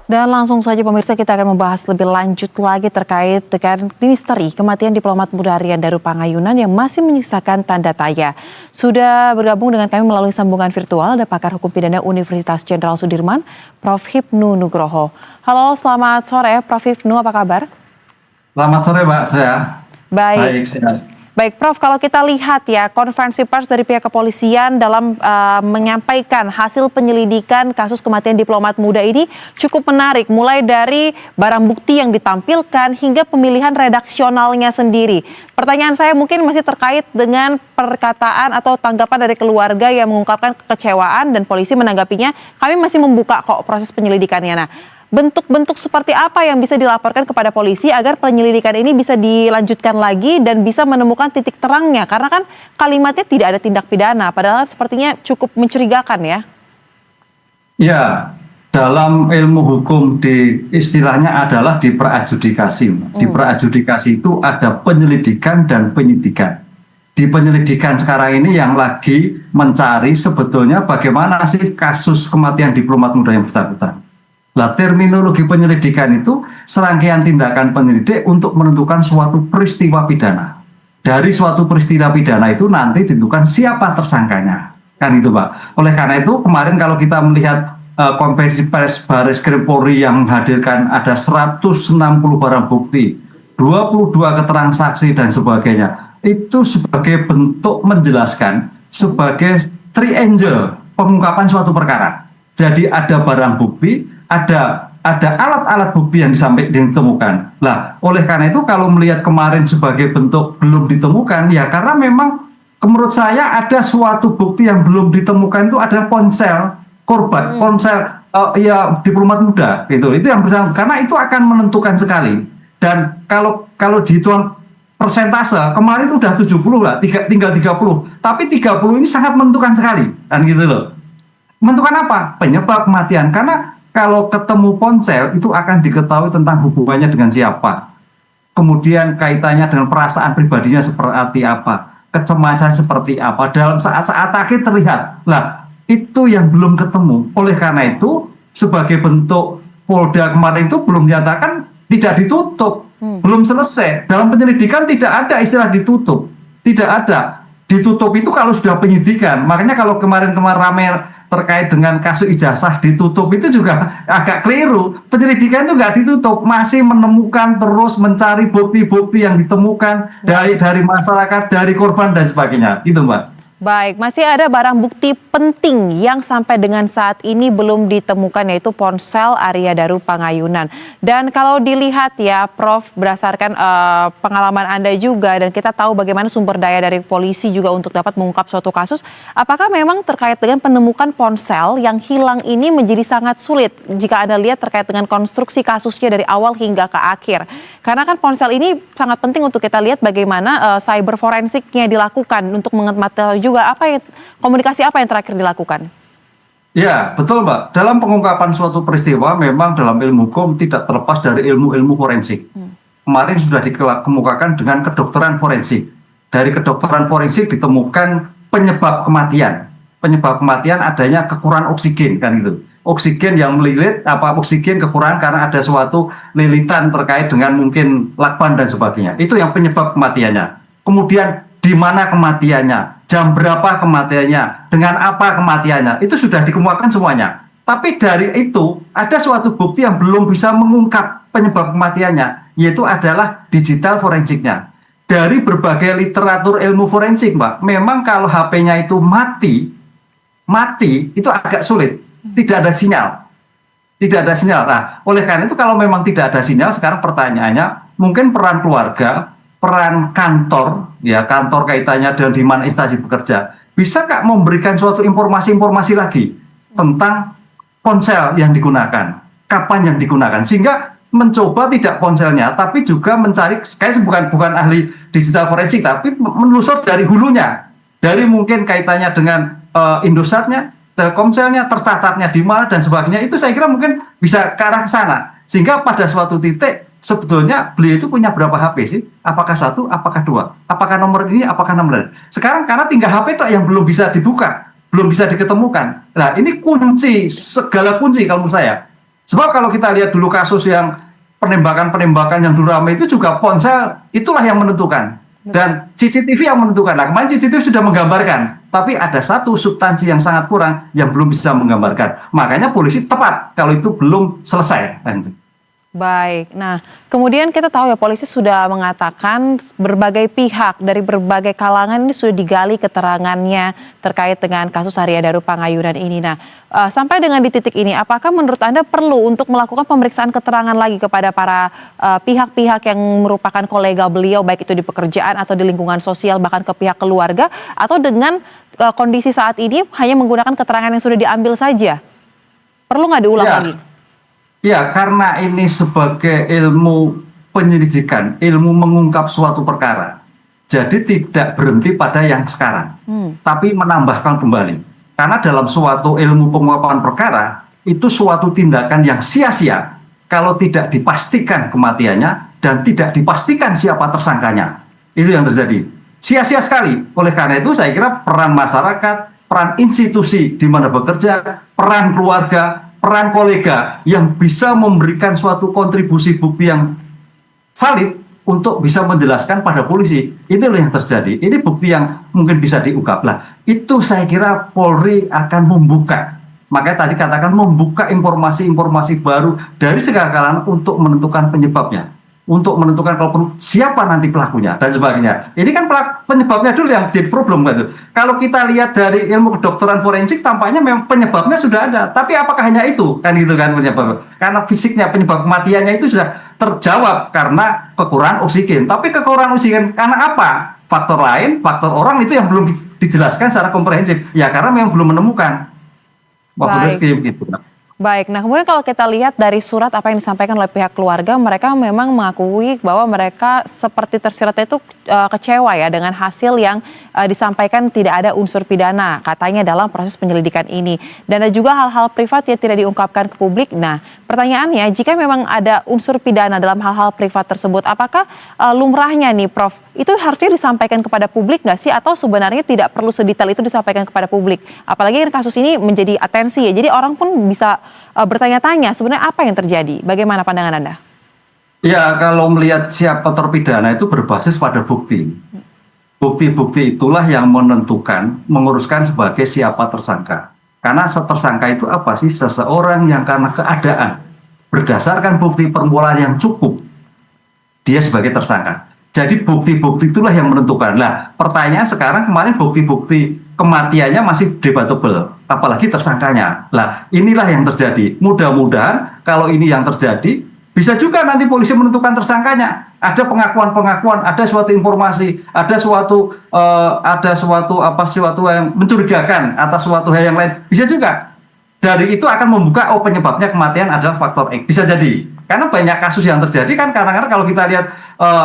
Dan langsung saja pemirsa kita akan membahas lebih lanjut lagi terkait dengan misteri kematian diplomat muda Rian Daru Pangayunan yang masih menyisakan tanda tanya. Sudah bergabung dengan kami melalui sambungan virtual ada pakar hukum pidana Universitas Jenderal Sudirman, Prof. Hipnu Nugroho. Halo, selamat sore Prof. Hipnu, apa kabar? Selamat sore Mbak, saya Baik. sehat. Baik Prof, kalau kita lihat ya konferensi pers dari pihak kepolisian dalam menyampaikan hasil penyelidikan kasus kematian diplomat muda ini cukup menarik. Mulai dari barang bukti yang ditampilkan hingga pemilihan redaksionalnya sendiri. Pertanyaan saya mungkin masih terkait dengan perkataan atau tanggapan dari keluarga yang mengungkapkan kekecewaan dan polisi menanggapinya. Kami masih membuka kok proses penyelidikannya. Nah, bentuk-bentuk seperti apa yang bisa dilaporkan kepada polisi agar penyelidikan ini bisa dilanjutkan lagi dan bisa menemukan titik terangnya? Karena kan kalimatnya tidak ada tindak pidana, padahal sepertinya cukup mencurigakan ya. Ya, dalam ilmu hukum istilahnya adalah diperadjudikasi. Di peradjudikasi itu ada penyelidikan dan penyidikan. Di penyelidikan sekarang ini yang lagi mencari sebetulnya bagaimana sih kasus kematian diplomat muda yang bersangkutan. Nah, terminologi penyelidikan itu serangkaian tindakan penyelidik untuk menentukan suatu peristiwa pidana. Dari suatu peristiwa pidana itu nanti ditentukan siapa tersangkanya. Kan itu Pak. Oleh karena itu kemarin kalau kita melihat konferensi pers Barreskrim Polri yang menghadirkan ada 160 barang bukti, 22 keterangan saksi dan sebagainya. Itu sebagai bentuk menjelaskan sebagai triangle pengungkapan suatu perkara. Jadi ada barang bukti, ada alat-alat bukti yang ditemukan. Nah, oleh karena itu kalau melihat kemarin sebagai bentuk belum ditemukan, ya karena memang menurut saya ada suatu bukti yang belum ditemukan itu ada ponsel korban, ponsel ya diplomat muda gitu. Itu yang bersangkutan karena itu akan menentukan sekali. Dan kalau dihitung persentase kemarin itu udah 70 lah, tinggal 30. Tapi 30 ini sangat menentukan sekali, kan gitu loh. Menentukan apa? Penyebab kematian. Karena kalau ketemu ponsel itu akan diketahui tentang hubungannya dengan siapa. Kemudian kaitannya dengan perasaan pribadinya seperti apa. Kecemasan seperti apa. Dalam saat-saat akhir terlihat. Nah, itu yang belum ketemu. Oleh karena itu, sebagai bentuk Polda kemarin itu belum menyatakan tidak ditutup. Belum selesai. Dalam penyelidikan tidak ada istilah ditutup. Tidak ada. Ditutup itu kalau sudah penyidikan. Makanya kalau kemarin ramai terkait dengan kasus ijazah ditutup itu juga agak keliru. Penyelidikan itu nggak ditutup, masih menemukan terus mencari bukti-bukti yang ditemukan dari masyarakat, dari korban dan sebagainya. Itu Mbak. Baik, masih ada barang bukti penting yang sampai dengan saat ini belum ditemukan yaitu ponsel Arya Daru Pangayunan. Dan kalau dilihat ya Prof, berdasarkan pengalaman Anda juga dan kita tahu bagaimana sumber daya dari polisi juga untuk dapat mengungkap suatu kasus, apakah memang terkait dengan penemukan ponsel yang hilang ini menjadi sangat sulit jika Anda lihat terkait dengan konstruksi kasusnya dari awal hingga ke akhir? Karena kan ponsel ini sangat penting untuk kita lihat bagaimana cyber forensiknya dilakukan untuk mengetahui juga komunikasi apa yang terakhir dilakukan. Ya, betul Mbak. Dalam pengungkapan suatu peristiwa memang dalam ilmu hukum tidak terlepas dari ilmu-ilmu forensik. Kemarin sudah dikemukakan dengan kedokteran forensik. Dari kedokteran forensik ditemukan penyebab kematian. Penyebab kematian adanya kekurangan oksigen kan gitu. Oksigen yang melilit, oksigen kekurangan karena ada suatu lilitan terkait dengan mungkin lakban dan sebagainya. Itu yang penyebab kematiannya. Kemudian di mana kematiannya, jam berapa kematiannya, dengan apa kematiannya, itu sudah dikemukakan semuanya. Tapi dari itu ada suatu bukti yang belum bisa mengungkap penyebab kematiannya, yaitu adalah digital forensiknya. Dari berbagai literatur ilmu forensik, Mbak, memang kalau HP-nya itu mati itu agak sulit, tidak ada sinyal. Tidak ada sinyal. Nah, oleh karena itu kalau memang tidak ada sinyal, sekarang pertanyaannya, mungkin peran keluarga, peran kantor, ya kantor kaitannya dengan di mana instansi bekerja, bisa nggak memberikan suatu informasi-informasi lagi tentang ponsel yang digunakan, kapan yang digunakan, sehingga mencoba tidak ponselnya, tapi juga mencari, kayak bukan ahli digital forensik, tapi menelusur dari hulunya, dari mungkin kaitannya dengan Indosatnya, Telkomselnya, tercatatnya di mana dan sebagainya, itu saya kira mungkin bisa ke arah sana, sehingga pada suatu titik sebetulnya beliau itu punya berapa HP sih? Apakah satu, apakah dua? Apakah nomor ini, apakah nomor lain? Sekarang karena tinggal HP itu yang belum bisa dibuka, belum bisa diketemukan. Nah, ini kunci, segala kunci kalau menurut saya. Sebab kalau kita lihat dulu kasus yang penembakan-penembakan yang dulu ramai itu juga ponsel itulah yang menentukan. Dan CCTV yang menentukan. Nah, kemarin CCTV sudah menggambarkan, tapi ada satu substansi yang sangat kurang yang belum bisa menggambarkan. Makanya polisi tepat kalau itu belum selesai. Baik, nah kemudian kita tahu ya polisi sudah mengatakan berbagai pihak dari berbagai kalangan ini sudah digali keterangannya terkait dengan kasus Haria Daru Pangayunan ini. Nah sampai dengan di titik ini apakah menurut Anda perlu untuk melakukan pemeriksaan keterangan lagi kepada para pihak-pihak yang merupakan kolega beliau baik itu di pekerjaan atau di lingkungan sosial bahkan ke pihak keluarga atau dengan kondisi saat ini hanya menggunakan keterangan yang sudah diambil saja? Perlu nggak diulang lagi? Ya, karena ini sebagai ilmu penyelidikan, ilmu mengungkap suatu perkara. Jadi tidak berhenti pada yang sekarang, tapi menambahkan kembali. Karena dalam suatu ilmu pengungkapan perkara, itu suatu tindakan yang sia-sia kalau tidak dipastikan kematiannya dan tidak dipastikan siapa tersangkanya. Itu yang terjadi. Sia-sia sekali. Oleh karena itu saya kira peran masyarakat, peran institusi di mana bekerja, peran keluarga, peran kolega yang bisa memberikan suatu kontribusi bukti yang valid untuk bisa menjelaskan pada polisi. Ini loh yang terjadi. Ini bukti yang mungkin bisa diungkap. Lah, itu saya kira Polri akan membuka. Makanya tadi katakan membuka informasi-informasi baru dari segala kalangan untuk menentukan penyebabnya. Untuk menentukan kalau perlu siapa nanti pelakunya dan sebagainya. Ini kan penyebabnya dulu yang jadi problem gitu. Kalau kita lihat dari ilmu kedokteran forensik tampaknya memang penyebabnya sudah ada. Tapi apakah hanya itu kan gitu kan penyebab? Karena fisiknya penyebab kematiannya itu sudah terjawab karena kekurangan oksigen. Tapi kekurangan oksigen karena apa? Faktor lain, faktor orang itu yang belum dijelaskan secara komprehensif. Ya karena memang belum menemukan. Baik. Gitu. Baik, nah kemudian kalau kita lihat dari surat apa yang disampaikan oleh pihak keluarga, mereka memang mengakui bahwa mereka seperti tersiratnya itu kecewa ya dengan hasil yang disampaikan tidak ada unsur pidana katanya dalam proses penyelidikan ini. Dan ada juga hal-hal privat yang tidak diungkapkan ke publik. Nah pertanyaannya jika memang ada unsur pidana dalam hal-hal privat tersebut, apakah lumrahnya nih Prof, itu harusnya disampaikan kepada publik nggak sih atau sebenarnya tidak perlu sedetail itu disampaikan kepada publik? Apalagi kasus ini menjadi atensi ya, jadi orang pun bisa bertanya-tanya sebenarnya apa yang terjadi. Bagaimana pandangan Anda? Ya, kalau melihat siapa terpidana itu berbasis pada bukti. Bukti-bukti itulah yang menentukan, menguruskan sebagai siapa tersangka. Karena tersangka itu apa sih? Seseorang yang karena keadaan, berdasarkan bukti permulaan yang cukup, dia sebagai tersangka. Jadi bukti-bukti itulah yang menentukan. Nah, pertanyaan sekarang kemarin bukti-bukti kematiannya masih debatable, apalagi tersangkanya. Nah, inilah yang terjadi. Mudah-mudahan kalau ini yang terjadi, bisa juga nanti polisi menentukan tersangkanya. Ada pengakuan-pengakuan, ada suatu informasi, ada suatu yang mencurigakan atas suatu hal yang lain. Bisa juga. Dari itu akan membuka penyebabnya kematian adalah faktor X. Bisa jadi. Karena banyak kasus yang terjadi kan kadang-kadang kalau kita lihat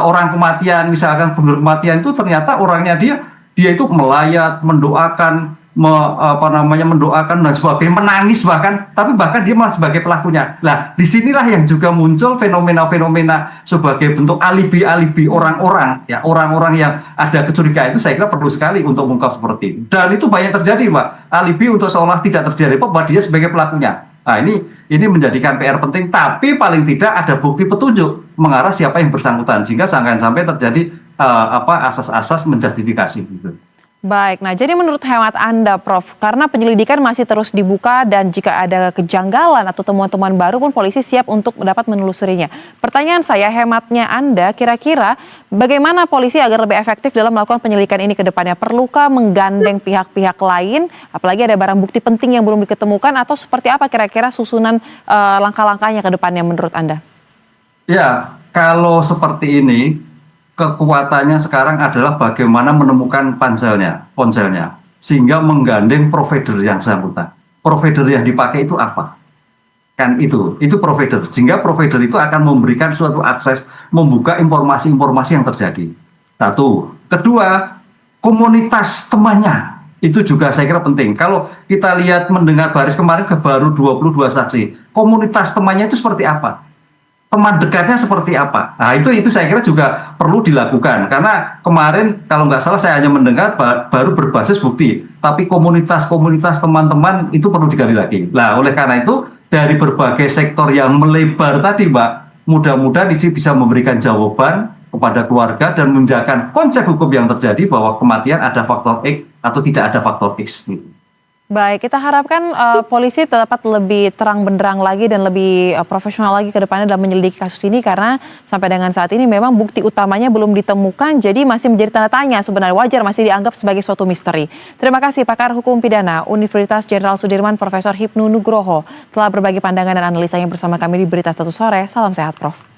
orang kematian, misalkan benar kematian itu ternyata orangnya dia itu melayat, mendoakan, mendoakan dan sebagainya, menangis bahkan dia malah sebagai pelakunya. Nah, disinilah yang juga muncul fenomena-fenomena sebagai bentuk alibi-alibi orang-orang yang ada kecurigaan itu saya kira perlu sekali untuk mengungkap seperti itu. Dan itu banyak terjadi, Pak. Alibi untuk seolah tidak terjadi bahwa dia sebagai pelakunya. Nah, ini menjadikan PR penting, tapi paling tidak ada bukti petunjuk mengarah siapa yang bersangkutan sehingga jangan sampai terjadi asas-asas menjustifikasi gitu. Baik, nah jadi menurut hemat Anda Prof, karena penyelidikan masih terus dibuka dan jika ada kejanggalan atau temuan-temuan baru pun polisi siap untuk dapat menelusurinya. Pertanyaan saya, hematnya Anda, kira-kira bagaimana polisi agar lebih efektif dalam melakukan penyelidikan ini ke depannya? Perlukah menggandeng pihak-pihak lain, apalagi ada barang bukti penting yang belum diketemukan, atau seperti apa kira-kira susunan langkah-langkahnya ke depannya menurut Anda? Ya, kalau seperti ini, kekuatannya sekarang adalah bagaimana menemukan ponselnya, sehingga menggandeng provider yang bersangkutan. Provider yang dipakai itu apa? Kan itu provider. Sehingga provider itu akan memberikan suatu akses, membuka informasi-informasi yang terjadi. Satu. Kedua, komunitas temannya. Itu juga saya kira penting. Kalau kita lihat mendengar baris kemarin baru 22 saksi. Komunitas temannya itu seperti apa? Teman dekatnya seperti apa? Nah itu saya kira juga perlu dilakukan karena kemarin kalau nggak salah saya hanya mendengar baru berbasis bukti, tapi komunitas teman-teman itu perlu digali lagi. Nah oleh karena itu dari berbagai sektor yang melebar tadi, Mbak, mudah-mudahan isi bisa memberikan jawaban kepada keluarga dan menjaga konsep hukum yang terjadi bahwa kematian ada faktor X atau tidak ada faktor X. Gitu. Baik, kita harapkan polisi dapat lebih terang benderang lagi dan lebih profesional lagi ke depannya dalam menyelidiki kasus ini karena sampai dengan saat ini memang bukti utamanya belum ditemukan, jadi masih menjadi tanda tanya sebenarnya, wajar masih dianggap sebagai suatu misteri. Terima kasih pakar hukum pidana Universitas Jenderal Sudirman Profesor Hipnu Nugroho telah berbagi pandangan dan analisanya bersama kami di Berita Satu Sore. Salam sehat, Prof.